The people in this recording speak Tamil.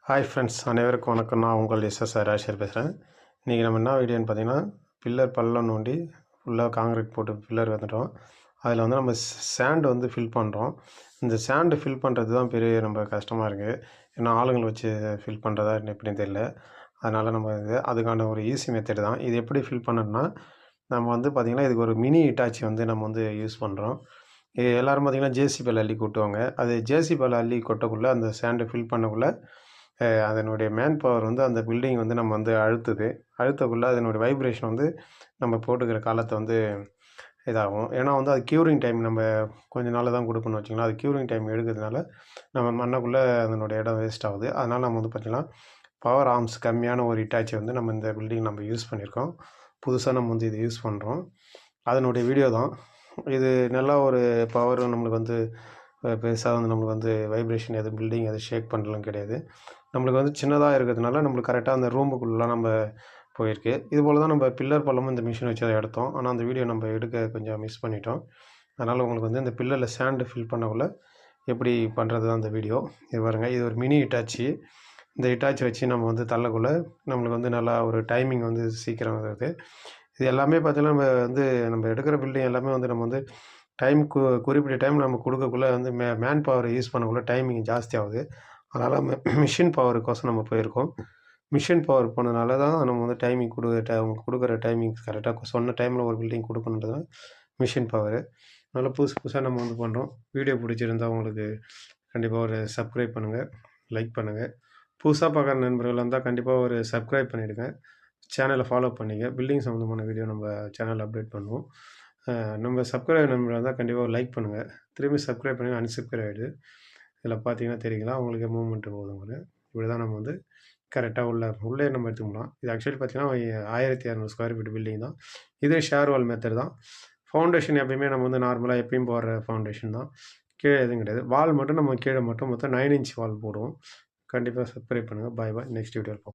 ஹாய் ஃப்ரெண்ட்ஸ், அனைவருக்கும் வணக்கம். நான் உங்கள் எஸ்எஸ்ஆர் ராஜேஷர் பேசுகிறேன். இன்றைக்கி நம்ம என்ன வீடியோன்னு பார்த்தீங்கன்னா, பில்லர் பள்ளம் நோண்டி ஃபுல்லாக காங்கிரீட் போட்டு பில்லர் வந்துட்டோம். அதில் வந்து நம்ம சேண்டு வந்து ஃபில் பண்ணுறோம். இந்த சேண்டு ஃபில் பண்ணுறது தான் பெரிய ரொம்ப கஷ்டமாக இருக்குது. ஏன்னா ஆளுங்களை வச்சு ஃபில் பண்ணுறதா எப்படின்னு தெரியல. அதனால் நம்ம அதுக்கான ஒரு ஈஸி மெத்தட் தான். இது எப்படி ஃபில் பண்ணணும்னா, நம்ம வந்து பார்த்திங்கன்னா இதுக்கு ஒரு மினி இட்டாச்சி வந்து நம்ம வந்து யூஸ் பண்ணுறோம். எல்லோரும் பார்த்திங்கன்னா ஜேசிபியில் அள்ளி கொட்டுவாங்க. அது ஜேசிபியில் அள்ளி கொட்டக்குள்ளே அந்த சேண்டை ஃபில் பண்ணக்குள்ளே அதனுடைய மேன் பவர் வந்து அந்த பில்டிங் வந்து நம்ம வந்து அழுத்தக்குள்ளே அதனுடைய வைப்ரேஷன் வந்து நம்ம போட்டுக்கிற காலத்தை வந்து இதாகும். ஏன்னா வந்து அது க்யூரிங் டைம் நம்ம கொஞ்சம் நாள் தான் கொடுக்கணும்னு வச்சுக்கலாம். அது க்யூரிங் டைம் எடுக்கிறதுனால நம்ம மண்ணக்குள்ளே அதனுடைய இடம் வேஸ்ட் ஆகுது. அதனால் நம்ம வந்து பார்த்திங்கன்னா பவர் ஆர்ம்ஸ் கம்மியான ஒரு இட்டாச்சி வந்து நம்ம இந்த பில்டிங் நம்ம யூஸ் பண்ணியிருக்கோம். புதுசாக நம்ம வந்து இதை யூஸ் பண்ணுறோம். அதனுடைய வீடியோ தான் இது. நல்லா ஒரு பவர் நம்மளுக்கு வந்து பெருசாக வந்து நம்மளுக்கு வந்து வைப்ரேஷன் எதுவும் பில்டிங் எதுவும் ஷேக் பண்ணலாம் கிடையாது. நம்மளுக்கு வந்து சின்னதாக இருக்கிறதுனால நம்மளுக்கு கரெக்டாக அந்த ரூமுக்குள்ளலாம் நம்ம போயிருக்கு. இதுபோல் தான் நம்ம பில்லர் பள்ளமும் இந்த மிஷின் வச்சு தான் எடுத்தோம். ஆனால் அந்த வீடியோ நம்ம எடுக்க கொஞ்சம் மிஸ் பண்ணிட்டோம். அதனால் உங்களுக்கு வந்து இந்த பில்லரில் சேண்டு ஃபில் பண்ணக்குள்ள எப்படி பண்ணுறது தான் அந்த வீடியோ. இது பாருங்கள், இது ஒரு மினி இட்டாச்சி. இந்த இட்டாச்சி வச்சு நம்ம வந்து தள்ளக்குள்ளே நம்மளுக்கு வந்து நல்லா ஒரு டைமிங் வந்து சீக்கிரம் வருது. இது எல்லாமே பார்த்திங்கன்னா நம்ம எடுக்கிற பில்டிங் எல்லாமே வந்து நம்ம வந்து டைம் குறிப்பிட்ட டைம் நம்ம கொடுக்கக்குள்ளே வந்து மேன் பவரை யூஸ் பண்ணக்குள்ளே டைமிங் ஜாஸ்தி ஆகுது. அதனால் நம்ம மிஷின் பவருக்கோசம் நம்ம போயிருக்கோம். மிஷின் பவர் போனதுனால தான் நம்ம வந்து டைமிங் கொடுக்குற டைமிங் கரெக்டாக சொன்ன டைமில் ஒரு பில்டிங் கொடுக்கணுன்றதுனால மிஷின் பவரு. அதனால் புதுசு புதுசாக நம்ம வந்து பண்ணுறோம். வீடியோ பிடிச்சிருந்தால் உங்களுக்கு கண்டிப்பாக ஒரு சப்ஸ்கிரைப் பண்ணுங்கள், லைக் பண்ணுங்கள். புதுசாக பார்க்குற நண்பர்கள் இருந்தால் கண்டிப்பாக ஒரு சப்ஸ்கிரைப் பண்ணிவிடுங்க. சேனலை ஃபாலோ பண்ணிங்க. பில்டிங் சம்மந்தமான வீடியோ நம்ம சேனலில் அப்டேட் பண்ணுவோம். நம்ம சப்ஸ்கிரைப் நம்பர் இருந்தால் கண்டிப்பாக லைக் பண்ணுங்கள். திரும்பி சப்ஸ்கிரைப் பண்ணி அன்சப்ஸ்கிரைப் ஆகிடுது. இதில் பார்த்தீங்கன்னா தெரியுங்களா, உங்களுக்கு மூவ்மெண்ட்டு போகுது உங்களுக்கு. இப்படி தான் நம்ம வந்து கரெக்டாக உள்ளே நம்ம எடுத்துக்கலாம். இது ஆக்சுவலி பார்த்தீங்கன்னா 1200 ஸ்கொயர் ஃபீட் பில்டிங் தான். இதே ஷேர் வால் மெத்தட் தான். ஃபவுண்டேஷன் எப்பயுமே நம்ம வந்து நார்மலாக எப்பயும் போடுற ஃபவுண்டேஷன் தான். கீழே எதுவும் கிடையாது. வால் மட்டும் நம்ம கீழே மட்டும் மொத்தம் 9 இன்ச் வால் போடுவோம். கண்டிப்பாக சப்ஸ்கிரைப் பண்ணுங்கள். பாய் பாய். நெக்ஸ்ட் வீடியோவில் பார்ப்போம்.